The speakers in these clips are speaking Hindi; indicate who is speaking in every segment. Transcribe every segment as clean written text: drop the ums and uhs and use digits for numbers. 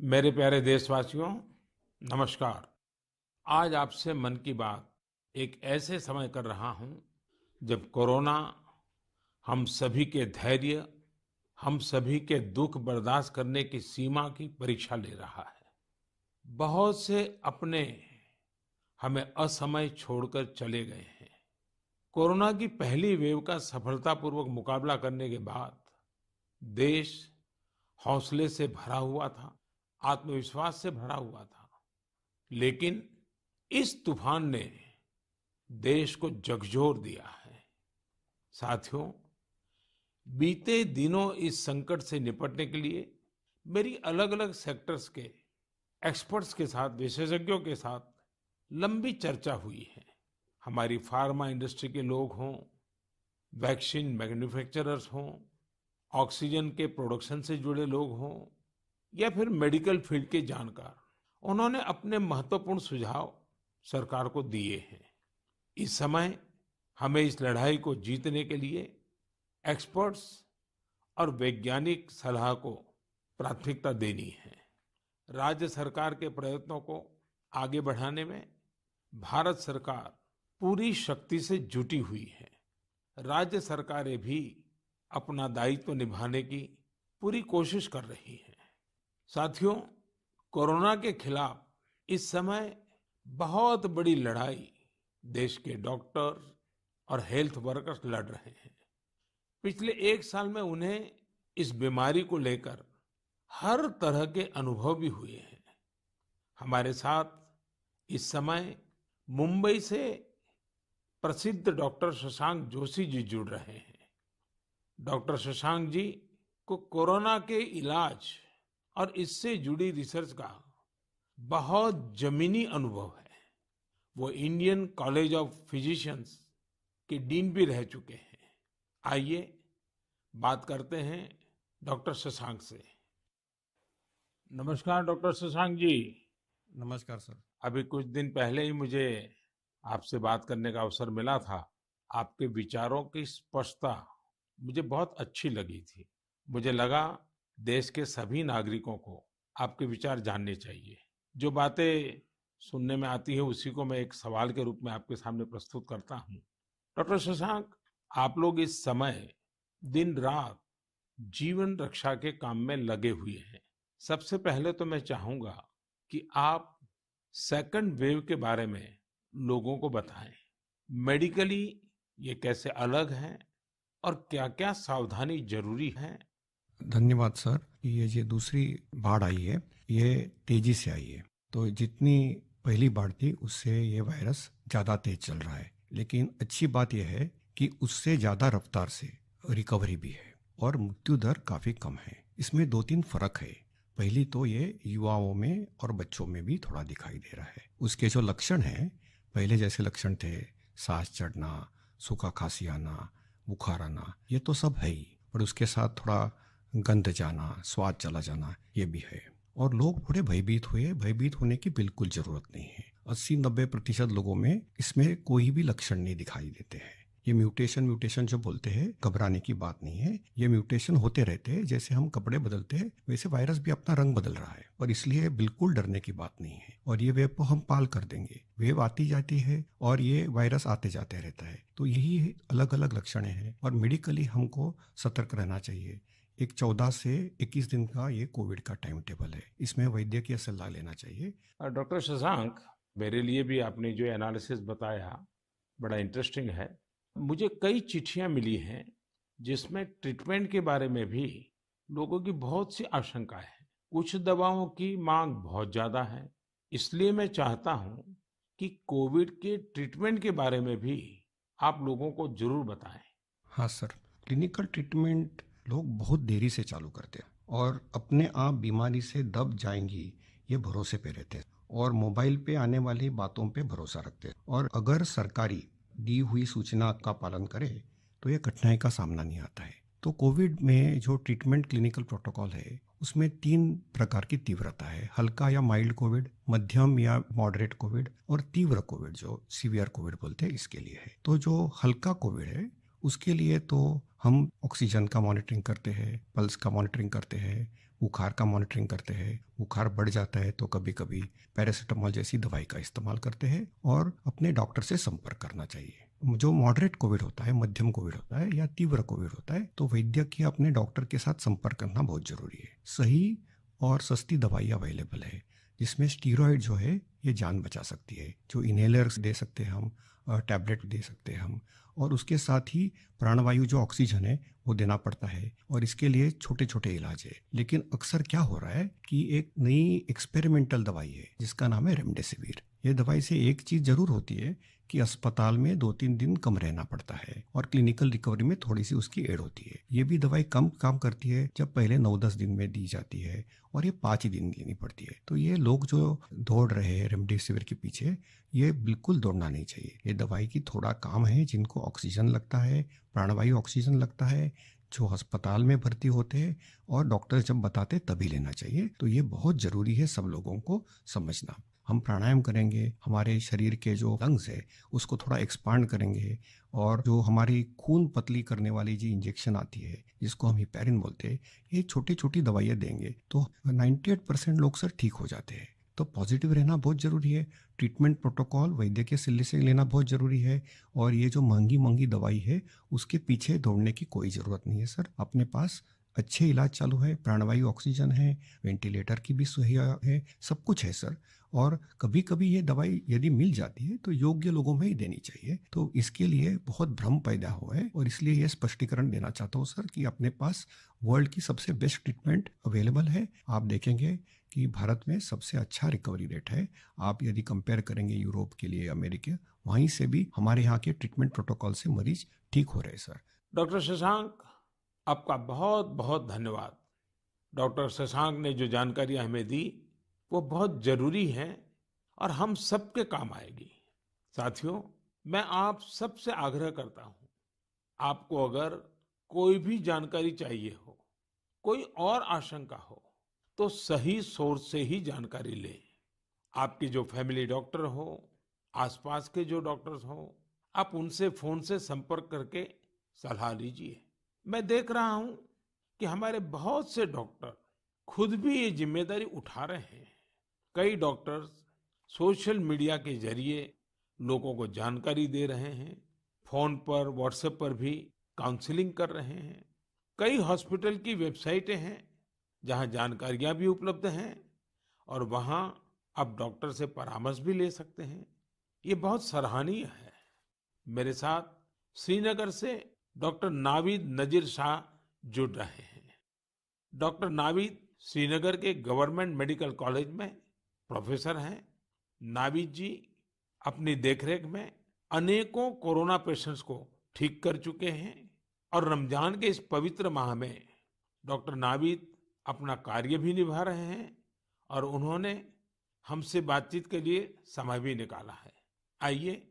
Speaker 1: मेरे प्यारे देशवासियों, नमस्कार। आज आपसे मन की बात एक ऐसे समय कर रहा हूं जब कोरोना हम सभी के धैर्य, हम सभी के दुख बर्दाश्त करने की सीमा की परीक्षा ले रहा है। बहुत से अपने हमें असमय छोड़कर चले गए हैं। कोरोना की पहली वेव का सफलतापूर्वक मुकाबला करने के बाद देश हौसले से भरा हुआ था, आत्मविश्वास से भरा हुआ था। लेकिन इस तूफान ने देश को झकझोर दिया है। साथियों, बीते दिनों इस संकट से निपटने के लिए मेरी अलग-अलग सेक्टर्स के एक्सपर्ट्स के साथ, विशेषज्ञों के साथ लंबी चर्चा हुई है। हमारी फार्मा इंडस्ट्री के लोग हों, वैक्सीन मैन्युफैक्चरर्स हों, ऑक्सीजन के प्रोडक्शन से जुड़े लोग हों या फिर मेडिकल फील्ड के जानकार, उन्होंने अपने महत्वपूर्ण सुझाव सरकार को दिए हैं। इस समय हमें इस लड़ाई को जीतने के लिए एक्सपर्ट्स और वैज्ञानिक सलाह को प्राथमिकता देनी है। राज्य सरकार के प्रयत्नों को आगे बढ़ाने में भारत सरकार पूरी शक्ति से जुटी हुई है। राज्य सरकारें भी अपना दायित्व निभाने की पूरी कोशिश कर रही हैं। साथियों, कोरोना के खिलाफ इस समय बहुत बड़ी लड़ाई देश के डॉक्टर्स और हेल्थ वर्कर्स लड़ रहे हैं। पिछले एक साल में उन्हें इस बीमारी को लेकर हर तरह के अनुभव भी हुए हैं। हमारे साथ इस समय मुंबई से प्रसिद्ध डॉक्टर शशांक जोशी जी जुड़ रहे हैं। डॉक्टर शशांक जी को कोरोना के इलाज और इससे जुड़ी रिसर्च का बहुत जमीनी अनुभव है। वो इंडियन कॉलेज ऑफ फिजिशियंस के डीन भी रह चुके हैं। आइए बात करते हैं डॉक्टर शशांक से। नमस्कार डॉक्टर शशांक जी।
Speaker 2: नमस्कार सर।
Speaker 1: अभी कुछ दिन पहले ही मुझे आपसे बात करने का अवसर मिला था। आपके विचारों की स्पष्टता मुझे बहुत अच्छी लगी थी। मुझे लगा देश के सभी नागरिकों को आपके विचार जानने चाहिए। जो बातें सुनने में आती है उसी को मैं एक सवाल के रूप में आपके सामने प्रस्तुत करता हूँ। डॉक्टर शशांक, आप लोग इस समय दिन रात जीवन रक्षा के काम में लगे हुए हैं। सबसे पहले तो मैं चाहूंगा कि आप सेकंड वेव के बारे में लोगों को बताएं। मेडिकली ये कैसे अलग है और क्या-क्या सावधानी जरूरी है।
Speaker 2: धन्यवाद सर। ये दूसरी बाढ़ आई है, ये तेजी से आई है। तो जितनी पहली बाढ़ थी उससे ये वायरस ज़्यादा तेज चल रहा है, लेकिन अच्छी बात यह है कि उससे ज़्यादा रफ्तार से रिकवरी भी है और मृत्यु दर काफ़ी कम है। इसमें दो तीन फर्क है। पहली तो ये युवाओं में और बच्चों में भी थोड़ा दिखाई दे रहा है। उसके जो लक्षण हैं, पहले जैसे लक्षण थे, सांस चढ़ना, सूखा खांसी आना, बुखार आना, ये तो सब है ही, पर उसके साथ थोड़ा गंध जाना, स्वाद चला जाना, ये भी है। और लोग थोड़े भयभीत हुए। भयभीत होने की बिल्कुल जरूरत नहीं है। 80-90% लोगों में इसमें कोई भी लक्षण नहीं दिखाई देते हैं। ये म्यूटेशन जो बोलते हैं, घबराने की बात नहीं है। ये म्यूटेशन होते रहते हैं। जैसे हम कपड़े बदलते हैं वैसे वायरस भी अपना रंग बदल रहा है, और इसलिए बिल्कुल डरने की बात नहीं है। और ये वेव को हम पाल कर देंगे। वेव आती जाती है और ये वायरस आते जाते रहता है। तो यही अलग अलग लक्षण हैं और मेडिकली हमको सतर्क रहना चाहिए। एक 14 से 21 दिन का ये कोविड का टाइम टेबल है। इसमें वैद्यकीय सलाह लेना चाहिए।
Speaker 1: डॉक्टर शशांक, मेरे लिए भी आपने जो एनालिसिस बताया बड़ा इंटरेस्टिंग है। मुझे कई चिट्ठियां मिली हैं जिसमें ट्रीटमेंट के बारे में भी लोगों की बहुत सी आशंकाएं हैं। कुछ दवाओं की मांग बहुत ज्यादा है। इसलिए मैं चाहता हूं कि कोविड के ट्रीटमेंट के बारे में भी आप लोगों को जरूर बताएं।
Speaker 2: हाँ सर, क्लिनिकल ट्रीटमेंट लोग बहुत देरी से चालू करते हैं और अपने आप बीमारी से दब जाएंगी ये भरोसे पे रहते हैं और मोबाइल पे आने वाली बातों पे भरोसा रखते हैं। और अगर सरकारी दी हुई सूचना का पालन करे तो ये कठिनाई का सामना नहीं आता है। तो कोविड में जो ट्रीटमेंट क्लिनिकल प्रोटोकॉल है उसमें 3 प्रकार की तीव्रता है। हल्का या माइल्ड कोविड, मध्यम या मॉडरेट कोविड और तीव्र कोविड जो सीवियर कोविड बोलते हैं, इसके लिए है। तो जो हल्का कोविड है उसके लिए तो हम ऑक्सीजन का मॉनिटरिंग करते हैं, पल्स का मॉनिटरिंग करते हैं, बुखार का मॉनिटरिंग करते हैं। बुखार बढ़ जाता है तो कभी कभी पैरासीटामोल जैसी दवाई का इस्तेमाल करते हैं और अपने डॉक्टर से संपर्क करना चाहिए। जो मॉडरेट कोविड होता है, मध्यम कोविड होता है या तीव्र कोविड होता है, तो वैद्यक या अपने डॉक्टर के साथ संपर्क करना बहुत जरूरी है। सही और सस्ती दवाई अवेलेबल है, जिसमें स्टीरॉयड जो है ये जान बचा सकती है, जो इनहेलर्स दे सकते हैं हम, टैबलेट दे सकते हैं हम, और उसके साथ ही प्राणवायु जो ऑक्सीजन है वो देना पड़ता है, और इसके लिए छोटे छोटे इलाज है। लेकिन अक्सर क्या हो रहा है कि एक नई एक्सपेरिमेंटल दवाई है जिसका नाम है रेमडेसिविर। ये दवाई से एक चीज जरूर होती है कि अस्पताल में 2-3 दिन कम रहना पड़ता है और क्लिनिकल रिकवरी में थोड़ी सी उसकी एड होती है। ये भी दवाई कम काम करती है जब पहले 9-10 दिन में दी जाती है, और ये 5 ही दिन लेनी पड़ती है। तो ये लोग जो दौड़ रहे हैं रेमडेसिविर के पीछे, ये बिल्कुल दौड़ना नहीं चाहिए। ये दवाई की थोड़ा काम है, जिनको ऑक्सीजन लगता है, प्राणवायु ऑक्सीजन लगता है, जो अस्पताल में भर्ती होते हैं और डॉक्टर जब बताते तभी लेना चाहिए। तो ये बहुत जरूरी है सब लोगों को समझना। हम प्राणायाम करेंगे, हमारे शरीर के जो लंग्स है उसको थोड़ा एक्सपांड करेंगे, और जो हमारी खून पतली करने वाली जो इंजेक्शन आती है जिसको हम हिपैरिन बोलते हैं, ये छोटी छोटी दवाइयाँ देंगे तो 98% लोग सर ठीक हो जाते हैं। तो पॉजिटिव रहना बहुत ज़रूरी है। ट्रीटमेंट प्रोटोकॉल वैद्य के सलाह से लेना बहुत ज़रूरी है, और ये जो महंगी महंगी दवाई है उसके पीछे दौड़ने की कोई ज़रूरत नहीं है सर। अपने पास अच्छे इलाज चालू है, प्राणवायु ऑक्सीजन है, वेंटिलेटर की भी सुविधा है, सब कुछ है सर। और कभी कभी ये दवाई यदि मिल जाती है तो योग्य लोगों में ही देनी चाहिए। तो इसके लिए बहुत भ्रम पैदा हुआ है, और इसलिए ये स्पष्टीकरण देना चाहता हूँ सर कि अपने पास वर्ल्ड की सबसे बेस्ट ट्रीटमेंट अवेलेबल है। आप देखेंगे कि भारत में सबसे अच्छा रिकवरी रेट है। आप यदि कंपेयर करेंगे यूरोप के लिए, अमेरिका, वहीं से भी हमारे यहाँ के ट्रीटमेंट प्रोटोकॉल से मरीज ठीक हो रहे हैं सर।
Speaker 1: डॉक्टर शशांक, आपका बहुत बहुत धन्यवाद। डॉक्टर शशांक ने जो जानकारियां हमें दी वो बहुत जरूरी हैं और हम सबके काम आएगी। साथियों, मैं आप सबसे आग्रह करता हूं, आपको अगर कोई भी जानकारी चाहिए हो, कोई और आशंका हो, तो सही सोर्स से ही जानकारी लें। आपकी जो फैमिली डॉक्टर हो, आसपास के जो डॉक्टर्स हो, आप उनसे फोन से संपर्क करके सलाह लीजिए। मैं देख रहा हूं कि हमारे बहुत से डॉक्टर खुद भी ये जिम्मेदारी उठा रहे हैं। कई डॉक्टर्स सोशल मीडिया के जरिए लोगों को जानकारी दे रहे हैं, फोन पर, व्हाट्सएप पर भी काउंसलिंग कर रहे हैं। कई हॉस्पिटल की वेबसाइटें हैं जहां जानकारियां भी उपलब्ध हैं, और वहां आप डॉक्टर से परामर्श भी ले सकते हैं। ये बहुत सराहनीय है। मेरे साथ श्रीनगर से डॉक्टर नावीद नजीर शाह जुड़ रहे हैं। डॉक्टर नावीद श्रीनगर के गवर्नमेंट मेडिकल कॉलेज में प्रोफेसर हैं। नावीद जी अपनी देखरेख में अनेकों कोरोना पेशेंट्स को ठीक कर चुके हैं, और रमजान के इस पवित्र माह में डॉक्टर नावीद अपना कार्य भी निभा रहे हैं, और उन्होंने हमसे बातचीत के लिए समय भी निकाला है। आइए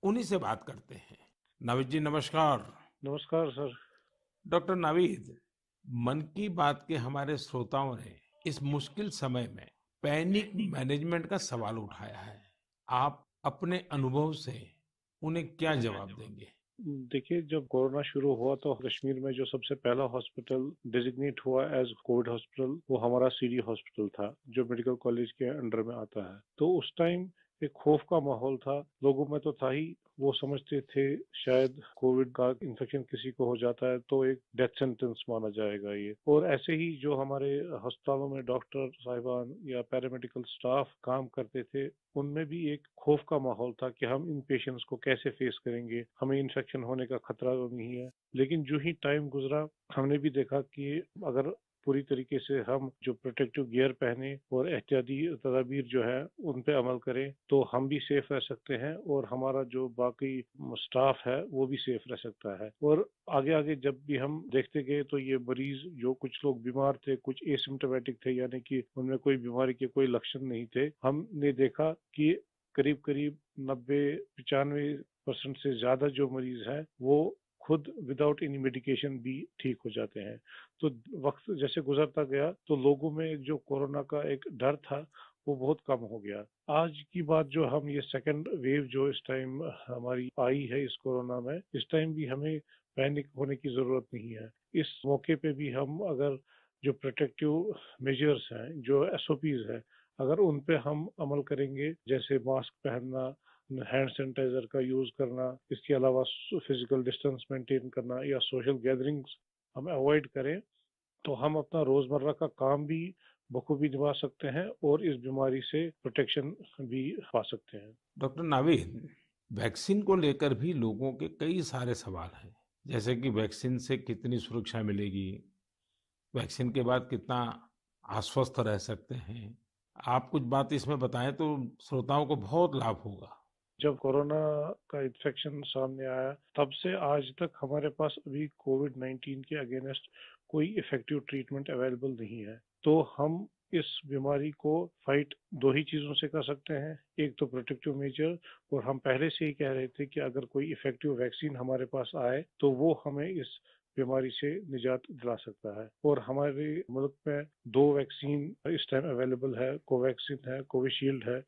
Speaker 1: उन्हीं से बात करते हैं। नावीद जी, नमस्कार।
Speaker 3: नमस्कार सर।
Speaker 1: डॉक्टर नावीद, मन की बात के हमारे श्रोताओं ने इस मुश्किल समय में पैनिक मैनेजमेंट का सवाल उठाया है। आप अपने अनुभव से उन्हें क्या जवाब देंगे?
Speaker 3: देखिए, जब कोरोना शुरू हुआ तो कश्मीर में जो सबसे पहला हॉस्पिटल डिजिग्नेट हुआ एज कोविड हॉस्पिटल वो हमारा सीडी हॉस्पिटल था, जो मेडिकल कॉलेज के अंडर में आता है। तो उस टाइम एक खौफ का माहौल था लोगों में, तो था ही। वो समझते थे शायद कोविड का इन्फेक्शन किसी को हो जाता है तो एक डेथ सेंटेंस माना जाएगा ये। और ऐसे ही जो हमारे अस्पतालों में डॉक्टर साहिबान या पैरामेडिकल स्टाफ काम करते थे, उनमें भी एक खौफ का माहौल था कि हम इन पेशेंट्स को कैसे फेस करेंगे, हमें इन्फेक्शन होने का खतरा तो नहीं है। लेकिन जो ही टाइम गुजरा, हमने भी देखा कि अगर पूरी तरीके से हम जो प्रोटेक्टिव गियर पहने और एहतियाती तदाबीर जो है उन पे अमल करें, तो हम भी सेफ रह सकते हैं और हमारा जो बाकी स्टाफ है वो भी सेफ रह सकता है। और आगे आगे जब भी हम देखते गए तो ये मरीज, जो कुछ लोग बीमार थे, कुछ एसिम्प्टोमेटिक थे, यानी कि उनमें कोई बीमारी के कोई लक्षण नहीं थे, हमने देखा कि करीब करीब 90-95% से ज्यादा जो मरीज है वो खुद विदाउट एनी मेडिकेशन भी ठीक हो जाते हैं। तो वक्त जैसे गुजरता गया तो लोगों में जो कोरोना का एक डर था वो बहुत कम हो गया। आज की बात जो हम ये सेकंड वेव जो इस टाइम हमारी आई है इस कोरोना में, इस टाइम भी हमें पैनिक होने की जरूरत नहीं है। इस मौके पे भी हम अगर जो प्रोटेक्टिव मेजर्स हैं, जो एसओपीज है, अगर उन पे हम अमल करेंगे, जैसे मास्क पहनना, हैंड सैनिटाइजर का यूज करना, इसके अलावा फिजिकल डिस्टेंस मेंटेन करना या सोशल गैदरिंग्स हम अवॉइड करें, तो हम अपना रोजमर्रा का काम भी बखूबी निभा सकते हैं और इस बीमारी से प्रोटेक्शन भी पा सकते हैं।
Speaker 1: डॉक्टर नावीद, वैक्सीन को लेकर भी लोगों के कई सारे सवाल हैं, जैसे कि वैक्सीन से कितनी सुरक्षा मिलेगी, वैक्सीन के बाद कितना आश्वस्त रह सकते हैं। आप कुछ बात इसमें बताएं तो श्रोताओं को बहुत लाभ होगा।
Speaker 3: जब कोरोना का इन्फेक्शन सामने आया, तब से आज तक हमारे पास अभी कोविड-19 के अगेंस्ट कोई इफेक्टिव ट्रीटमेंट अवेलेबल नहीं है। तो हम इस बीमारी को फाइट दो ही चीजों से कर सकते हैं। एक तो प्रोटेक्टिव मेजर, और हम पहले से ही कह रहे थे कि अगर कोई इफेक्टिव वैक्सीन हमारे पास आए तो वो हमें इस बीमारी से निजात दिला सकता है। और हमारे मुल्क में दो वैक्सीन इस टाइम अवेलेबल है, कोवैक्सीन है, कोविशील्ड है,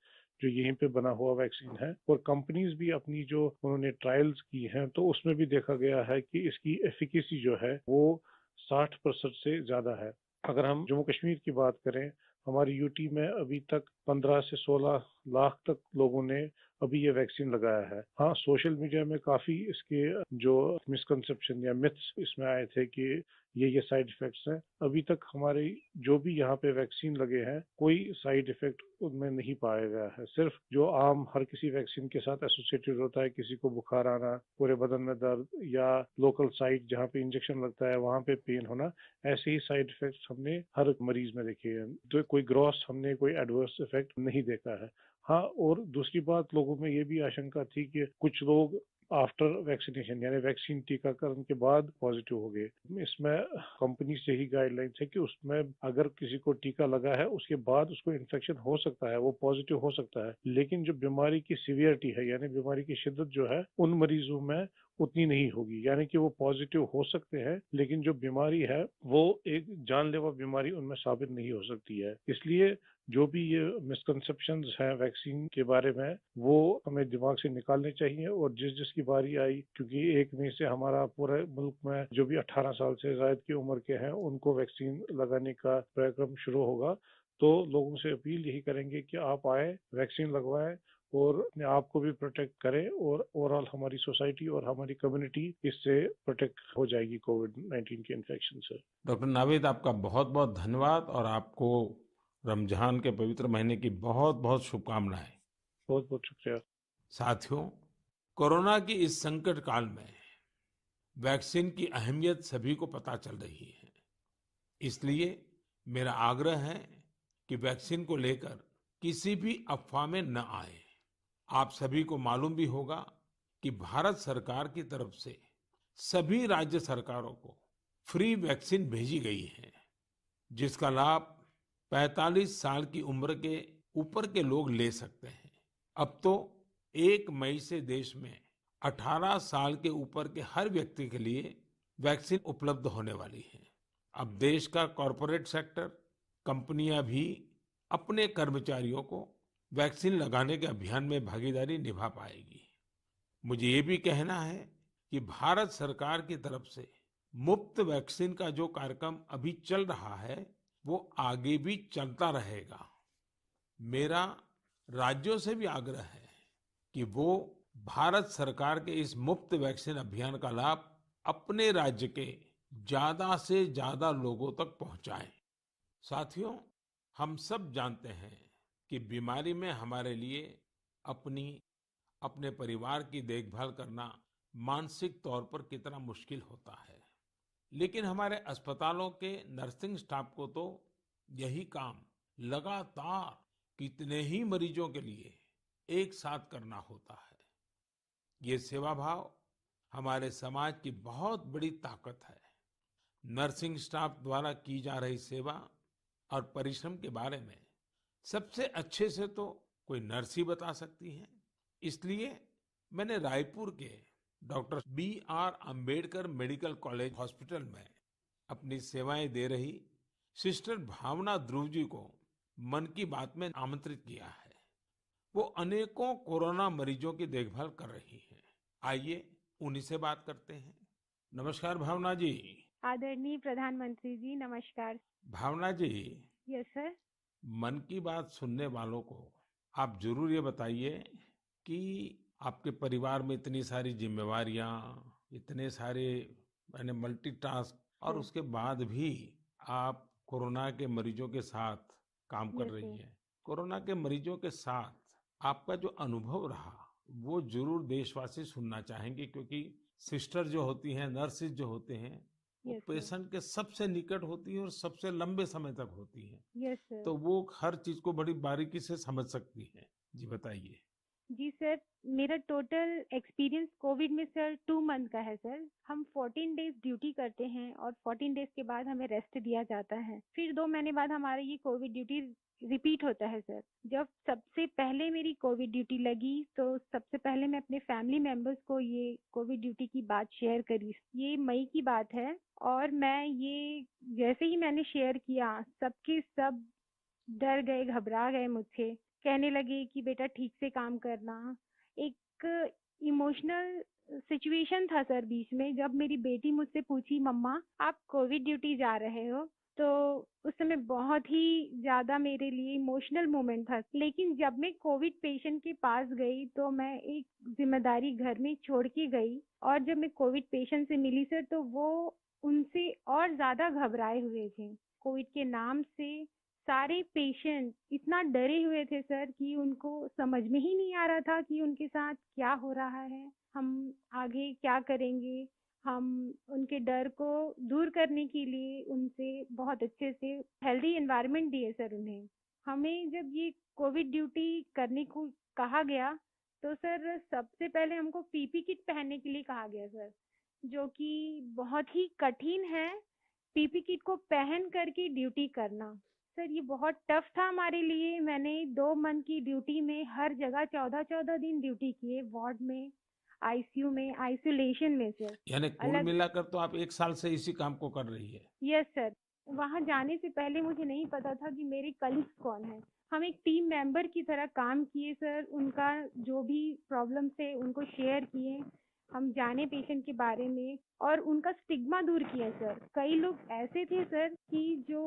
Speaker 3: जो यहीं पे बना हुआ वैक्सीन है। और कंपनीज भी अपनी जो उन्होंने ट्रायल्स की हैं, तो उसमें भी देखा गया है कि इसकी एफिकेसी जो है वो 60% से ज्यादा है। अगर हम जम्मू कश्मीर की बात करें, हमारी यूटी में अभी तक 15 से 16 लाख तक लोगों ने अभी ये वैक्सीन लगाया है। हाँ, सोशल मीडिया में काफी इसके जो मिसकंसेप्शन या मिथ्स इसमें आए थे कि ये साइड इफेक्ट्स हैं। अभी तक हमारे जो भी यहाँ पे वैक्सीन लगे हैं, कोई साइड इफेक्ट उनमें नहीं पाया गया है। सिर्फ जो आम हर किसी वैक्सीन के साथ एसोसिएटेड होता है, किसी को बुखार आना, पूरे बदन में दर्द, या लोकल साइट जहाँ पे इंजेक्शन लगता है वहाँ पे पेन होना, ऐसे ही साइड इफेक्ट्स हमने हर मरीज में देखे हैं। तो कोई ग्रॉस हमने कोई एडवर्स इफेक्ट नहीं देखा है। हाँ, और दूसरी बात, लोगों में ये भी आशंका थी कि कुछ लोग आफ्टर वैक्सीनेशन यानी वैक्सीन टीकाकरण के बाद पॉजिटिव हो गए। इसमें कंपनी से ही गाइडलाइन है कि उसमें अगर किसी को टीका लगा है उसके बाद उसको इन्फेक्शन हो सकता है, वो पॉजिटिव हो सकता है, लेकिन जो बीमारी की सीवियरिटी है यानी बीमारी की शिद्दत जो है उन मरीजों में उतनी नहीं होगी। यानी कि वो पॉजिटिव हो सकते हैं, लेकिन जो बीमारी है वो एक जानलेवा बीमारी उनमें साबित नहीं हो सकती है। इसलिए जो भी ये मिसकंसेप्शंस हैं वैक्सीन के बारे में, वो हमें दिमाग से निकालने चाहिए। और जिस जिसकी बारी आई, क्योंकि 1 मई से हमारा पूरे मुल्क में जो भी 18 साल से ज्यादा की उम्र के हैं उनको वैक्सीन लगाने का कार्यक्रम शुरू होगा, तो लोगों से अपील यही करेंगे कि आप आए, वैक्सीन लगवाएं और अपने आप को भी प्रोटेक्ट करें, और ओवरऑल हमारी सोसाइटी और हमारी कम्युनिटी इससे प्रोटेक्ट हो जाएगी कोविड-19 के इन्फेक्शन से।
Speaker 1: डॉक्टर नावीद, आपका बहुत बहुत धन्यवाद और आपको रमजान के पवित्र महीने की बहुत बहुत शुभकामनाएं।
Speaker 3: बहुत बहुत शुक्रिया।
Speaker 1: साथियों, कोरोना की इस संकट काल में वैक्सीन की अहमियत सभी को पता चल रही है। इसलिए मेरा आग्रह है कि वैक्सीन को लेकर किसी भी अफवाह में न आए। आप सभी को मालूम भी होगा कि भारत सरकार की तरफ से सभी राज्य सरकारों को फ्री वैक्सीन भेजी गई है, जिसका लाभ 45 साल की उम्र के ऊपर के लोग ले सकते हैं। अब तो 1 मई से देश में 18 साल के ऊपर के हर व्यक्ति के लिए वैक्सीन उपलब्ध होने वाली है। अब देश का कॉरपोरेट सेक्टर, कंपनियां भी अपने कर्मचारियों को वैक्सीन लगाने के अभियान में भागीदारी निभा पाएगी। मुझे ये भी कहना है कि भारत सरकार की तरफ से मुफ्त वैक्सीन का जो कार्यक्रम अभी चल रहा है, वो आगे भी चलता रहेगा। मेरा राज्यों से भी आग्रह है कि वो भारत सरकार के इस मुफ्त वैक्सीन अभियान का लाभ अपने राज्य के ज्यादा से ज्यादा लोगों तक पहुंचाएं। साथियों, हम सब जानते हैं कि बीमारी में हमारे लिए अपनी अपने परिवार की देखभाल करना मानसिक तौर पर कितना मुश्किल होता है, लेकिन हमारे अस्पतालों के नर्सिंग स्टाफ को तो यही काम लगातार कितने ही मरीजों के लिए एक साथ करना होता है। ये सेवा भाव हमारे समाज की बहुत बड़ी ताकत है। नर्सिंग स्टाफ द्वारा की जा रही सेवा और परिश्रम के बारे में सबसे अच्छे से तो कोई नर्स ही बता सकती है। इसलिए मैंने रायपुर के doctor B R. Ambedkar medical college hospital में अपनी सेवाएं दे रही सिस्टर भावना ध्रुव जी को मन की बात में आमंत्रित किया है। वो अनेकों कोरोना मरीजों की देखभाल कर रही हैं। आइए उन्हीं से बात करते हैं। नमस्कार भावना जी।
Speaker 4: आदरणीय प्रधानमंत्री जी, नमस्कार।
Speaker 1: भावना जी,
Speaker 4: यस सर।
Speaker 1: मन की बात सुनने वालों को आप जरूर ये बताइए कि आपके परिवार में इतनी सारी जिम्मेवारियां, इतने सारे मैंने मल्टीटास्क, और
Speaker 4: सर।
Speaker 1: उसके बाद भी आप कोरोना के मरीजों के साथ काम कर
Speaker 4: यस
Speaker 1: रही
Speaker 4: सर।
Speaker 1: हैं। कोरोना के मरीजों के साथ आपका जो अनुभव रहा वो जरूर देशवासी सुनना चाहेंगे, क्योंकि सिस्टर जो होती हैं, नर्सिस जो होते हैं, वो
Speaker 4: यस सर।
Speaker 1: पेशेंट के सबसे निकट होती हैं और सबसे लंबे समय तक होती हैं।
Speaker 4: Yes sir.
Speaker 1: तो वो हर चीज को बड़ी बारीकी से समझ सकती हैं। जी बताइए।
Speaker 4: जी सर, मेरा टोटल एक्सपीरियंस कोविड में सर 2 मंथ का है सर। हम 14 डेज ड्यूटी करते हैं और 14 डेज के बाद हमें रेस्ट दिया जाता है। फिर 2 महीने बाद हमारा ये कोविड ड्यूटी रिपीट होता है सर। जब सबसे पहले मेरी कोविड ड्यूटी लगी तो सबसे पहले मैं अपने फैमिली मेंबर्स को ये कोविड ड्यूटी की बात शेयर करी। ये मई की बात है और मैं ये जैसे ही मैंने शेयर किया, सबके सब डर गए, घबरा गए मुझसे। कहने लगे कि बेटा ठीक से काम करना। एक इमोशनल सिचुएशन था सर बीच में, जब मेरी बेटी मुझसे पूछी, मम्मा आप कोविड ड्यूटी जा रहे हो? तो उस समय बहुत ही ज़्यादा मेरे लिए इमोशनल मोमेंट था। लेकिन जब मैं कोविड पेशेंट के पास गई तो मैं एक जिम्मेदारी घर में छोड़ के गई और जब मैं कोविड पेशेंट से मिली सर तो वो उनसे और ज़्यादा घबराए हुए थे। कोविड के नाम से सारे पेशेंट इतना डरे हुए थे सर कि उनको समझ में ही नहीं आ रहा था कि उनके साथ क्या हो रहा है, हम आगे क्या करेंगे। हम उनके डर को दूर करने के लिए उनसे बहुत अच्छे से हेल्दी एनवायरनमेंट दिए सर उन्हें। हमें जब ये कोविड ड्यूटी करने को कहा गया तो सर सबसे पहले हमको पीपी किट पहनने के लिए कहा गया सर, जो कि बहुत ही कठिन है। पीपी किट को पहन करके ड्यूटी करना सर, ये बहुत टफ था हमारे लिए। मैंने 2 मंथ की ड्यूटी में हर जगह 14-14 दिन ड्यूटी किए, वार्ड में, आईसीयू में, आइसोलेशन में सर।
Speaker 1: यानी कुल
Speaker 4: अलग।
Speaker 1: मिलाकर तो आप एक साल से इसी काम को कर रही है।
Speaker 4: Yes sir. वहाँ जाने से पहले मुझे नहीं पता था कि मेरे कलीग्स कौन हैं। हम एक टीम मेंबर की तरह काम किए सर, उनका जो भी प्रॉब्लम थे उनको शेयर किए। हम जाने पेशेंट के बारे में और उनका स्टिग्मा दूर किया सर। कई लोग ऐसे थे सर कि जो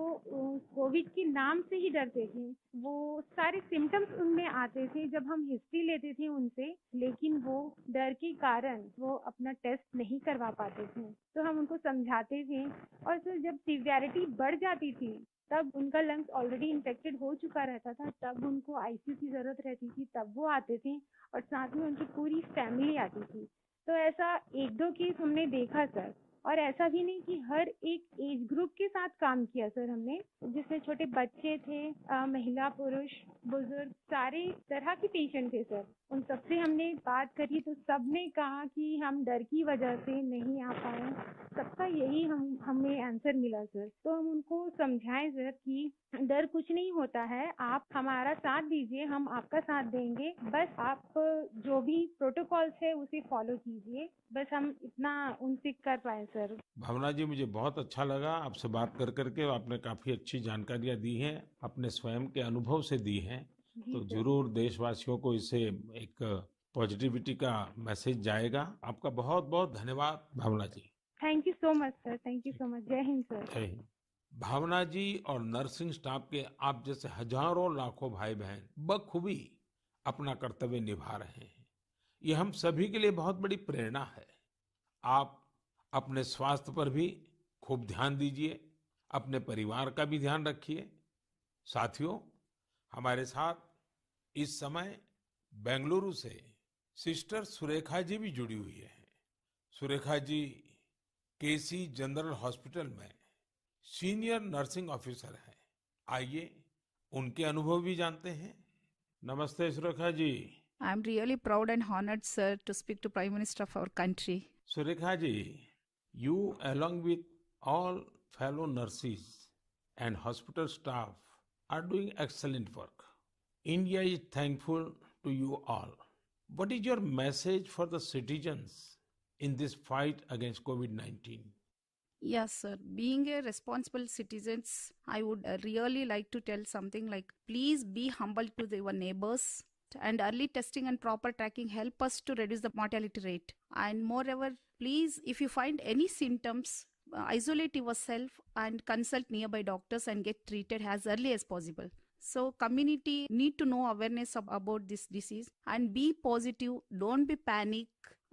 Speaker 4: कोविड के नाम से ही डरते थे। वो सारे सिम्टम्स उनमें आते थे जब हम हिस्ट्री लेते थे उनसे, लेकिन वो डर के कारण वो अपना टेस्ट नहीं करवा पाते थे। तो हम उनको समझाते थे और सर जब सीवियरिटी बढ़ जाती थी तब उनका लंग्स ऑलरेडी इन्फेक्टेड हो चुका रहता था, तब उनको आईसीयू की जरूरत रहती थी, तब वो आते थे और साथ में उनकी पूरी फैमिली आती थी। तो ऐसा 1-2 केस हमने देखा सर। और ऐसा भी नहीं कि हर एक एज ग्रुप के साथ काम किया सर हमने, जिसमें छोटे बच्चे थे, महिला, पुरुष, बुजुर्ग, सारे तरह के पेशेंट थे सर। उन सबसे हमने बात करी तो सबने कहा कि हम डर की वजह से नहीं आ पाए। सबका यही हमें आंसर मिला सर। तो हम उनको समझाएं सर कि डर कुछ नहीं होता है, आप हमारा साथ दीजिए, हम आपका साथ देंगे। बस आप जो भी प्रोटोकॉल्स है उसे फॉलो कीजिए। बस हम इतना उनसे कर पाए सर।
Speaker 1: भावना जी, मुझे बहुत अच्छा लगा आपसे बात कर करके। आपने काफी अच्छी जानकारियां दी हैं, अपने स्वयं के अनुभव से दी हैं।
Speaker 4: जी
Speaker 1: तो
Speaker 4: सर।
Speaker 1: जरूर देशवासियों को इससे एक पॉजिटिविटी का मैसेज जाएगा। आपका बहुत बहुत धन्यवाद Bhavna ji.
Speaker 4: Thank you so much sir, thank you so much. जय हिंद सर।
Speaker 1: जय हिंद। भावना जी और नर्सिंग स्टाफ के आप जैसे हजारों लाखों भाई बहन बखूबी अपना कर्तव्य निभा रहे हैं। ये हम सभी के लिए बहुत बड़ी प्रेरणा है। आप अपने स्वास्थ्य पर भी खूब ध्यान दीजिए, अपने परिवार का भी ध्यान रखिए। साथियों, हमारे साथ इस समय बेंगलुरु से सिस्टर सुरेखा जी भी जुड़ी हुई है। सुरेखा जी केसी जनरल हॉस्पिटल में सीनियर नर्सिंग ऑफिसर हैं। आइए उनके अनुभव भी जानते हैं। नमस्ते Surekha ji.
Speaker 5: I'm really proud and honored, sir, to speak to Prime Minister of our country.
Speaker 1: Surekha ji, you along with all fellow nurses and hospital staff are doing excellent work. India is thankful to you all. What is your message for the citizens in this fight against COVID-19?
Speaker 5: Yes, sir. Being a responsible citizens, I would really like to tell something like, please be humble to your neighbors. and early testing and proper tracking help us to reduce the mortality rate. And moreover, please, if you find any symptoms, isolate yourself and consult nearby doctors and get treated as early as possible. So community need to know awareness about this disease and be positive, don't be panic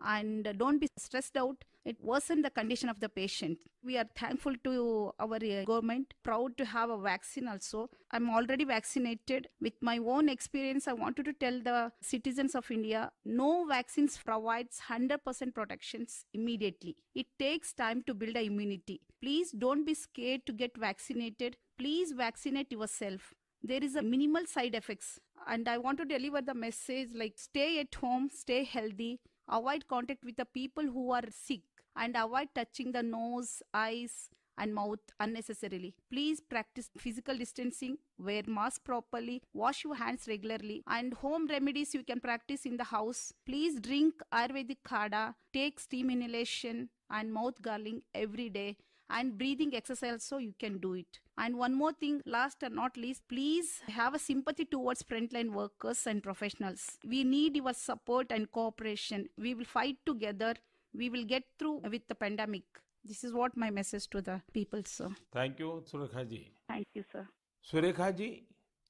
Speaker 5: and don't be stressed out. It worsen the condition of the patient. We are thankful to our government, proud to have a vaccine also. I'm already vaccinated. With my own experience, I wanted to tell the citizens of India, no vaccines provides 100% protections immediately. It takes time to build a immunity. Please don't be scared to get vaccinated. Please vaccinate yourself. There is a minimal side effects, and I want to deliver the message like stay at home, stay healthy, avoid contact with the people who are sick, and avoid touching the nose, eyes and mouth unnecessarily. Please practice physical distancing, wear mask properly, wash your hands regularly, and home remedies you can practice in the house. Please drink Ayurvedic Khada, take steam inhalation and mouth gargling every day, and breathing exercise so you can do it. And one more thing, last and not least, please have a sympathy towards frontline workers and professionals. We need your support and cooperation. We will fight together. We will get through with the pandemic. This is what my message to the people, sir.
Speaker 1: Thank you Surekha ji.
Speaker 5: Thank you, sir.
Speaker 1: Surekha ji,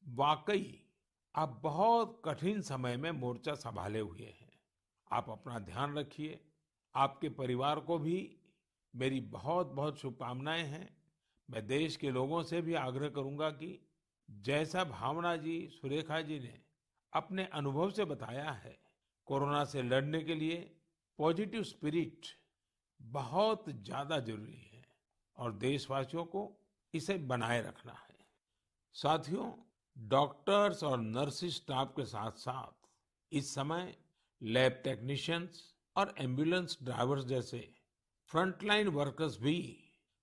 Speaker 1: वाकई आप बहुत कठिन समय में मोर्चा संभाले हुए हैं। आप अपना ध्यान रखिए। आपके परिवार को भी मेरी बहुत बहुत शुभकामनाएं हैं। मैं देश के लोगों से भी आग्रह करूंगा कि जैसा भावना जी, सुरेखा जी ने अपने अनुभव से बताया है, कोरोना से लड़ने के लिए पॉजिटिव स्पिरिट बहुत ज्यादा जरूरी है और देशवासियों को इसे बनाए रखना है। साथियों, डॉक्टर्स और नर्सिंग स्टाफ के साथ साथ इस समय लैब टेक्नीशियंस और एम्बुलेंस ड्राइवर्स जैसे फ्रंटलाइन वर्कर्स भी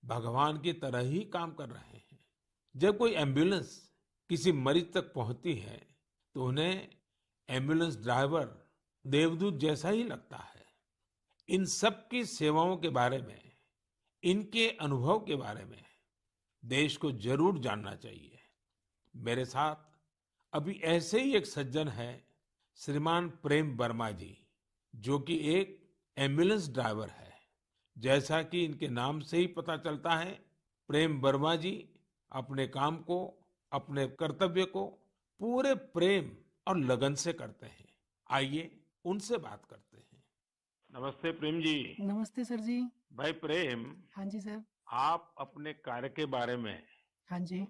Speaker 1: भगवान की तरह ही काम कर रहे हैं। जब कोई एम्बुलेंस किसी मरीज तक पहुंचती है तो उन्हें एम्बुलेंस ड्राइवर देवदूत जैसा ही लगता है। इन सब की सेवाओं के बारे में, इनके अनुभव के बारे में देश को जरूर जानना चाहिए। मेरे साथ अभी ऐसे ही एक सज्जन है, श्रीमान प्रेम वर्मा जी, जो कि एक एम्बुलेंस ड्राइवर है। जैसा कि इनके नाम से ही पता चलता है, प्रेम वर्मा जी अपने काम को, अपने कर्तव्य को पूरे प्रेम और लगन से करते हैं। आइए उनसे बात करते हैं। नमस्ते प्रेम जी।
Speaker 6: नमस्ते सर जी।
Speaker 1: भाई प्रेम,
Speaker 6: हाँ जी सर।
Speaker 1: आप अपने कार्य के बारे में
Speaker 6: हाँ जी।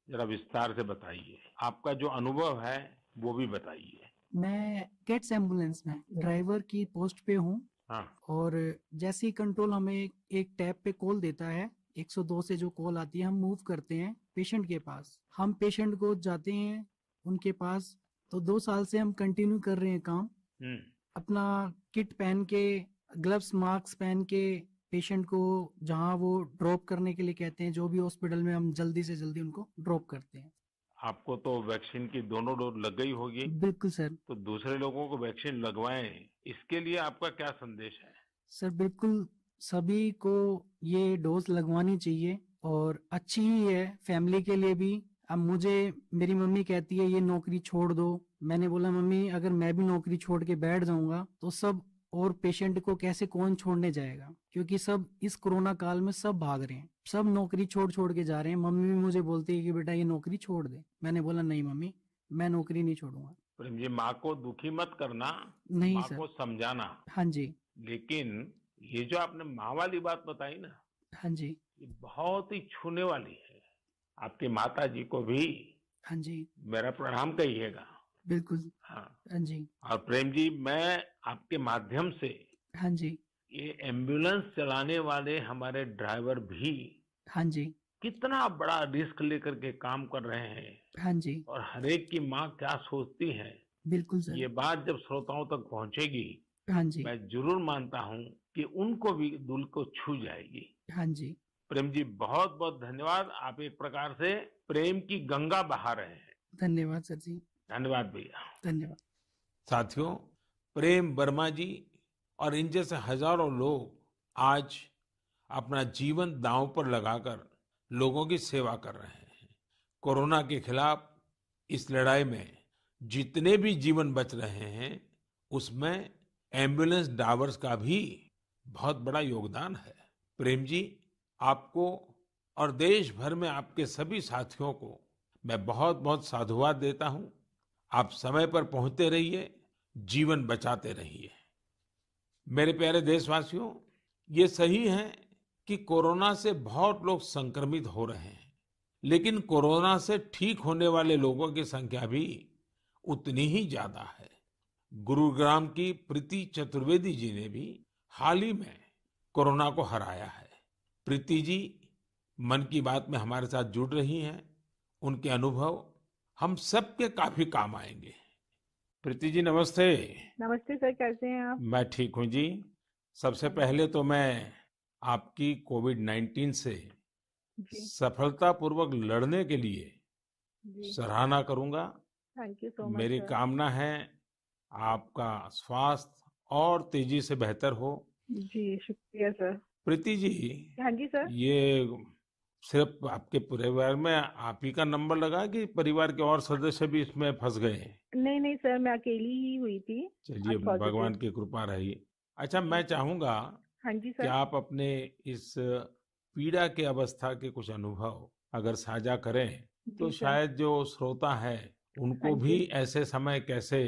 Speaker 1: जरा विस्तार से बताइए। आपका जो अनुभव है वो भी बताइए।
Speaker 6: मैं गेट्स एम्बुलेंस में ड्राइवर की पोस्ट पे हूँ।
Speaker 1: हाँ।
Speaker 6: और जैसे ही कंट्रोल हमें एक टैब पे कॉल देता है, 102 से जो कॉल आती है, हम मूव करते हैं पेशेंट के पास। हम पेशेंट को जाते हैं उनके पास। तो 2 साल से हम कंटिन्यू कर रहे हैं काम। अपना किट पहन के, ग्लव्स, मास्क पहन के पेशेंट को जहाँ वो ड्रॉप करने के लिए कहते हैं, जो भी हॉस्पिटल में, हम जल्दी से जल्दी उनको ड्रॉप करते हैं।
Speaker 1: आपको तो वैक्सीन की दोनों डोज लग गई होगी।
Speaker 6: बिल्कुल सर।
Speaker 1: तो दूसरे लोगों को वैक्सीन लगवाएं, इसके लिए आपका क्या संदेश है?
Speaker 6: सर बिल्कुल सभी को ये डोज लगवानी चाहिए और अच्छी ही है फैमिली के लिए भी। अब मुझे मेरी मम्मी कहती है ये नौकरी छोड़ दो। मैंने बोला मम्मी अगर मैं भी नौकरी छोड़ के बैठ जाऊंगा तो सब और पेशेंट को कैसे कौन छोड़ने जाएगा, क्योंकि सब इस कोरोना काल में सब भाग रहे हैं, सब नौकरी छोड़ छोड़ के जा रहे हैं। मम्मी भी मुझे बोलती है कि बेटा ये नौकरी छोड़ दे। मैंने बोला नहीं मम्मी, मैं नौकरी नहीं छोड़ूंगा।
Speaker 1: प्रेम जी, माँ को दुखी मत करना,
Speaker 6: नहीं
Speaker 1: माँ
Speaker 6: सर।
Speaker 1: को समझाना।
Speaker 6: हाँ जी।
Speaker 1: लेकिन ये जो आपने माँ वाली बात बताई ना,
Speaker 6: हाँ जी।
Speaker 1: ये बहुत ही छूने वाली है। आपकी माता जी को भी
Speaker 6: हाँ जी।
Speaker 1: मेरा प्रणाम कहिएगा।
Speaker 6: बिल्कुल।
Speaker 1: हाँ।
Speaker 6: हाँ जी।
Speaker 1: और प्रेम जी, मैं आपके माध्यम से
Speaker 6: हाँ जी।
Speaker 1: ये एम्बुलेंस चलाने वाले हमारे ड्राइवर भी
Speaker 6: हाँ जी।
Speaker 1: कितना बड़ा रिस्क लेकर के काम कर रहे हैं
Speaker 6: हाँ जी।
Speaker 1: और हर एक की माँ क्या सोचती है,
Speaker 6: बिल्कुल सर।
Speaker 1: ये बात जब श्रोताओं तक पहुंचेगी,
Speaker 6: हाँ जी।
Speaker 1: मैं जरूर मानता हूँ कि उनको भी दिल को छू जाएगी।
Speaker 6: हाँ जी।
Speaker 1: प्रेम जी, बहुत बहुत धन्यवाद। आप एक प्रकार से प्रेम की गंगा बहा रहे हैं।
Speaker 6: धन्यवाद सर जी।
Speaker 1: धन्यवाद भैया।
Speaker 6: धन्यवाद।
Speaker 1: साथियों, प्रेम वर्मा जी और इन जैसे हजारों लोग आज अपना जीवन दांव पर लगाकर लोगों की सेवा कर रहे हैं। कोरोना के खिलाफ इस लड़ाई में जितने भी जीवन बच रहे हैं उसमें एम्बुलेंस ड्राइवर्स का भी बहुत बड़ा योगदान है। प्रेम जी, आपको और देश भर में आपके सभी साथियों को मैं बहुत बहुत साधुवाद देता हूं। आप समय पर पहुंचते रहिए, जीवन बचाते रहिए। मेरे प्यारे देशवासियों, ये सही है कि कोरोना से बहुत लोग संक्रमित हो रहे हैं, लेकिन कोरोना से ठीक होने वाले लोगों की संख्या भी उतनी ही ज्यादा है। गुरुग्राम की प्रीति चतुर्वेदी जी ने भी हाल ही में कोरोना को हराया है। प्रीति जी मन की बात में हमारे साथ जुड़ रही हैं। उनके अनुभव हम सबके काफी काम आएंगे। प्रीति जी, नमस्ते।
Speaker 7: नमस्ते सर, कैसे हैं आप?
Speaker 1: मैं ठीक हूँ जी। सबसे पहले तो मैं आपकी कोविड-19 से
Speaker 7: जी
Speaker 1: सफलतापूर्वक लड़ने के लिए
Speaker 7: जी।
Speaker 1: सराहना करूंगा।
Speaker 7: थैंक यू सो मच
Speaker 1: मेरी
Speaker 7: सर।
Speaker 1: कामना है आपका स्वास्थ्य और तेजी से बेहतर हो।
Speaker 7: जी शुक्रिया सर।
Speaker 1: प्रीति जी,
Speaker 7: हाँ जी सर।
Speaker 1: ये सिर्फ आपके परिवार में आप ही का नंबर लगा कि परिवार के और सदस्य भी इसमें फंस गए?
Speaker 7: नहीं नहीं सर, मैं अकेली ही हुई थी।
Speaker 1: चलिए,
Speaker 7: आज पॉजिटिव।
Speaker 1: भगवान की कृपा रही। अच्छा,
Speaker 7: जी
Speaker 1: मैं
Speaker 7: सर।
Speaker 1: चाहूंगा
Speaker 7: हाँ जी
Speaker 1: कि
Speaker 7: सर।
Speaker 1: आप अपने इस पीड़ा के अवस्था के कुछ अनुभव अगर साझा करें तो
Speaker 7: जी सर।
Speaker 1: शायद जो श्रोता है
Speaker 7: हाँ
Speaker 1: उनको भी
Speaker 7: जी।
Speaker 1: ऐसे समय कैसे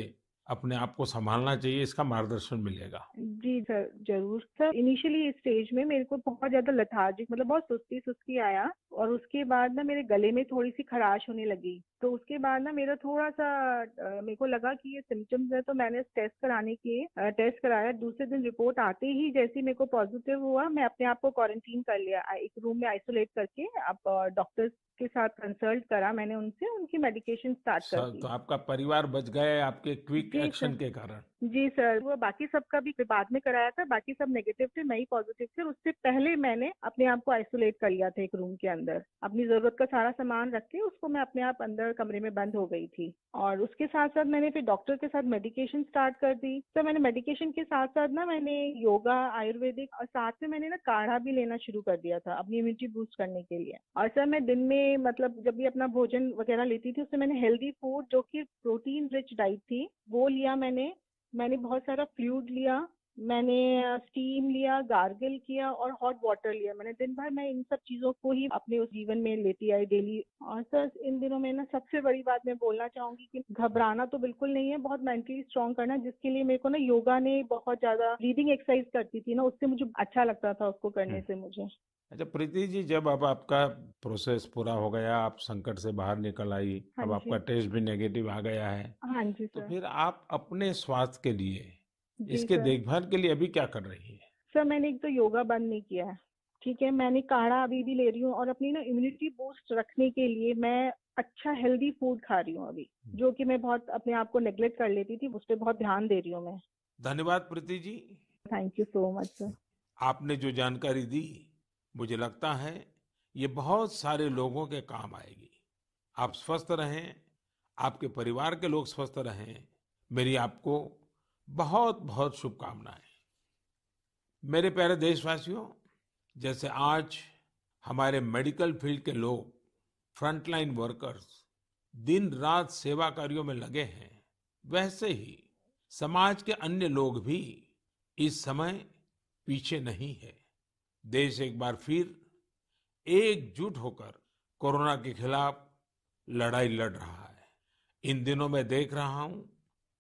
Speaker 1: अपने आप को संभालना चाहिए इसका मार्गदर्शन मिलेगा।
Speaker 7: जी सर, जरूर सर। इनिशियली इस स्टेज में मेरे को बहुत ज्यादा लेथार्जिक, मतलब बहुत सुस्ती सुस्ती आया, और उसके बाद ना मेरे गले में थोड़ी सी खराश होने लगी। तो उसके बाद ना मेरा थोड़ा सा मेरे को लगा कि ये सिम्टम्स है, तो मैंने टेस्ट कराने के टेस्ट कराया। दूसरे दिन रिपोर्ट आते ही जैसे ही मेरे को पॉजिटिव हुआ, मैं अपने आप को क्वारंटीन कर लिया, एक रूम में आइसोलेट करके। अब डॉक्टर्स के साथ कंसल्ट करा मैंने उनसे, उनकी मेडिकेशन स्टार्ट कर
Speaker 1: तो
Speaker 7: दी।
Speaker 1: आपका परिवार बच गए आपके क्विक
Speaker 7: जी सर।
Speaker 1: एक्शन के कारण।
Speaker 7: जी सर, वो बाकी सबका भी बाद में कराया था, बाकी सब नेगेटिव थे, मैं ही पॉजिटिव थे। उससे पहले मैंने अपने आप को आइसोलेट कर लिया था एक रूम के अंदर। अपनी जरूरत का सारा सामान रख के उसको मैं अपने आप अंदर कमरे में बंद हो गई थी। और उसके साथ साथ मैंने फिर डॉक्टर के साथ मेडिकेशन स्टार्ट कर दी। तो मैंने मेडिकेशन के साथ साथ ना मैंने योगा, आयुर्वेदिक, और साथ में मैंने ना काढ़ा भी लेना शुरू कर दिया था अपनी इम्यूनिटी बूस्ट करने के लिए। और सर मैं दिन में, मतलब जब भी अपना भोजन वगैरह लेती थी, उससे मैंने हेल्दी फूड जो कि प्रोटीन रिच डाइट थी वो लिया। मैंने बहुत सारा फ्लूइड लिया, मैंने स्टीम लिया, गार्गल किया और हॉट वाटर लिया। मैंने दिन भर मैं इन सब चीजों को ही अपने उस जीवन में लेती आई डेली। और सर इन दिनों में ना सबसे बड़ी बात मैं बोलना चाहूंगी कि घबराना तो बिल्कुल नहीं है, बहुत मेंटली स्ट्रांग करना, जिसके लिए मेरे को ना योगा ने बहुत ज्यादा, ब्रीदिंग एक्सरसाइज करती थी ना, उससे मुझे अच्छा लगता था उसको करने से मुझे।
Speaker 1: अच्छा प्रीति जी, जब अब आपका प्रोसेस पूरा हो गया, आप संकट से बाहर निकल आई,
Speaker 7: हाँ
Speaker 1: अब आपका
Speaker 7: जी।
Speaker 1: टेस्ट भी नेगेटिव आ गया है,
Speaker 7: हाँ जी
Speaker 1: तो
Speaker 7: सर।
Speaker 1: फिर आप अपने स्वास्थ्य के लिए,
Speaker 7: जी
Speaker 1: इसके
Speaker 7: सर।
Speaker 1: देखभाल के लिए अभी क्या कर रही है?
Speaker 7: सर मैंने एक तो योगा बंद नहीं किया है, ठीक है। मैंने काढ़ा अभी भी ले रही हूँ, और अपनी ना इम्यूनिटी बूस्ट रखने के लिए मैं अच्छा हेल्दी फूड खा रही हूँ अभी, जो कि मैं बहुत अपने आप को नेग्लेक्ट कर लेती थी, उस पर बहुत ध्यान दे रही हूँ मैं।
Speaker 1: धन्यवाद Preeti ji.
Speaker 7: Thank you so much sir.
Speaker 1: आपने जो जानकारी दी, मुझे लगता है ये बहुत सारे लोगों के काम आएगी। आप स्वस्थ रहें, आपके परिवार के लोग स्वस्थ रहें, मेरी आपको बहुत बहुत शुभकामनाएं। मेरे प्यारे देशवासियों, जैसे आज हमारे मेडिकल फील्ड के लोग, फ्रंटलाइन वर्कर्स, दिन रात सेवा कार्यों में लगे हैं, वैसे ही समाज के अन्य लोग भी इस समय पीछे नहीं है। देश एक बार फिर एकजुट होकर कोरोना के खिलाफ लड़ाई लड़ रहा है। इन दिनों मैं देख रहा हूं,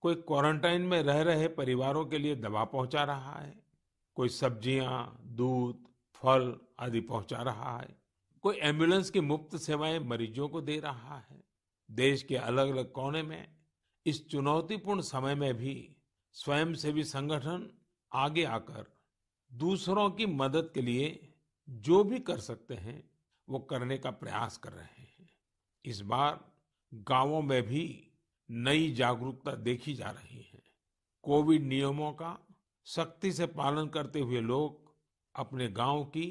Speaker 1: कोई क्वारंटाइन में रह रहे परिवारों के लिए दवा पहुंचा रहा है, कोई सब्जियां, दूध, फल आदि पहुंचा रहा है, कोई एम्बुलेंस की मुफ्त सेवाएं मरीजों को दे रहा है। देश के अलग अलग कोने में इस चुनौतीपूर्ण समय में भी स्वयंसेवी संगठन आगे आकर दूसरों की मदद के लिए जो भी कर सकते हैं वो करने का प्रयास कर रहे हैं। इस बार गांवों में भी नई जागरूकता देखी जा रही है। कोविड नियमों का सख्ती से पालन करते हुए लोग अपने गांव की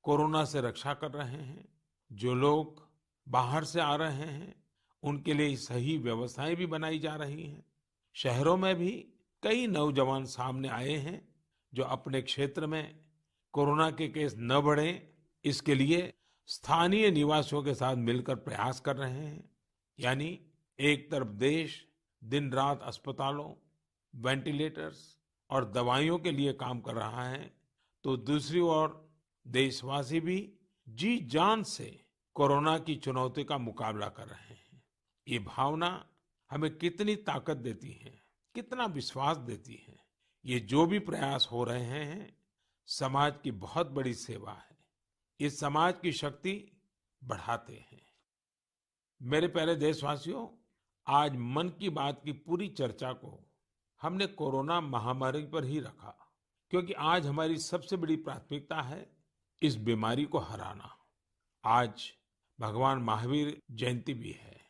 Speaker 1: कोरोना से रक्षा कर रहे हैं। जो लोग बाहर से आ रहे हैं उनके लिए सही व्यवस्थाएं भी बनाई जा रही हैं। शहरों में भी कई नौजवान सामने आए हैं जो अपने क्षेत्र में कोरोना के केस न बढ़े, इसके लिए स्थानीय निवासियों के साथ मिलकर प्रयास कर रहे हैं। यानी एक तरफ देश दिन रात अस्पतालों, वेंटिलेटर्स और दवाइयों के लिए काम कर रहा है, तो दूसरी ओर देशवासी भी जी जान से कोरोना की चुनौती का मुकाबला कर रहे हैं। ये भावना हमें कितनी ताकत देती है, कितना विश्वास देती है। ये जो भी प्रयास हो रहे हैं, समाज की बहुत बड़ी सेवा है। ये समाज की शक्ति बढ़ाते हैं। मेरे प्यारे देशवासियों, आज मन की बात की पूरी चर्चा को हमने कोरोना महामारी पर ही रखा, क्योंकि आज हमारी सबसे बड़ी प्राथमिकता है इस बीमारी को हराना। आज भगवान महावीर जयंती भी है।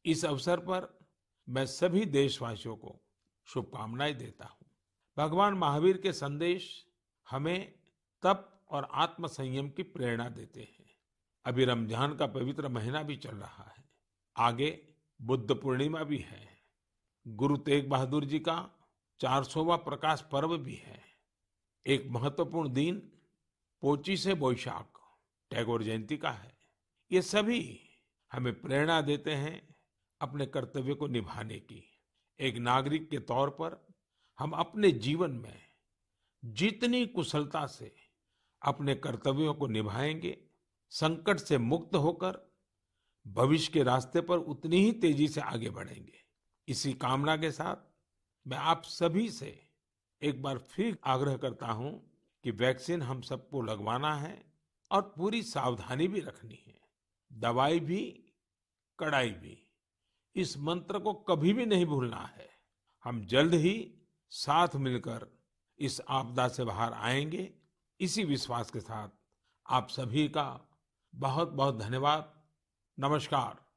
Speaker 1: इस अवसर पर मैं सभी देशवासियों को शुभकामनाएं देता हूँ। भगवान महावीर के संदेश हमें तप और आत्म संयम की प्रेरणा देते हैं। अभी रमजान का पवित्र महीना भी चल रहा है। आगे बुद्ध पूर्णिमा भी है। गुरु तेग बहादुर जी का 400वां प्रकाश पर्व भी है। एक महत्वपूर्ण दिन पोचिशे बोईशाख टैगोर जयंती का है। ये सभी हमें प्रेरणा देते हैं अपने कर्तव्य को निभाने की। एक नागरिक के तौर पर हम अपने जीवन में जितनी कुशलता से अपने कर्तव्यों को निभाएंगे, संकट से मुक्त होकर भविष्य के रास्ते पर उतनी ही तेजी से आगे बढ़ेंगे। इसी कामना के साथ मैं आप सभी से एक बार फिर आग्रह करता हूं कि वैक्सीन हम सबको लगवाना है और पूरी सावधानी भी रखनी है। दवाई भी, कड़ाई भी, इस मंत्र को कभी भी नहीं भूलना है। हम जल्द ही साथ मिलकर इस आपदा से बाहर आएंगे। इसी विश्वास के साथ आप सभी का बहुत बहुत धन्यवाद। नमस्कार।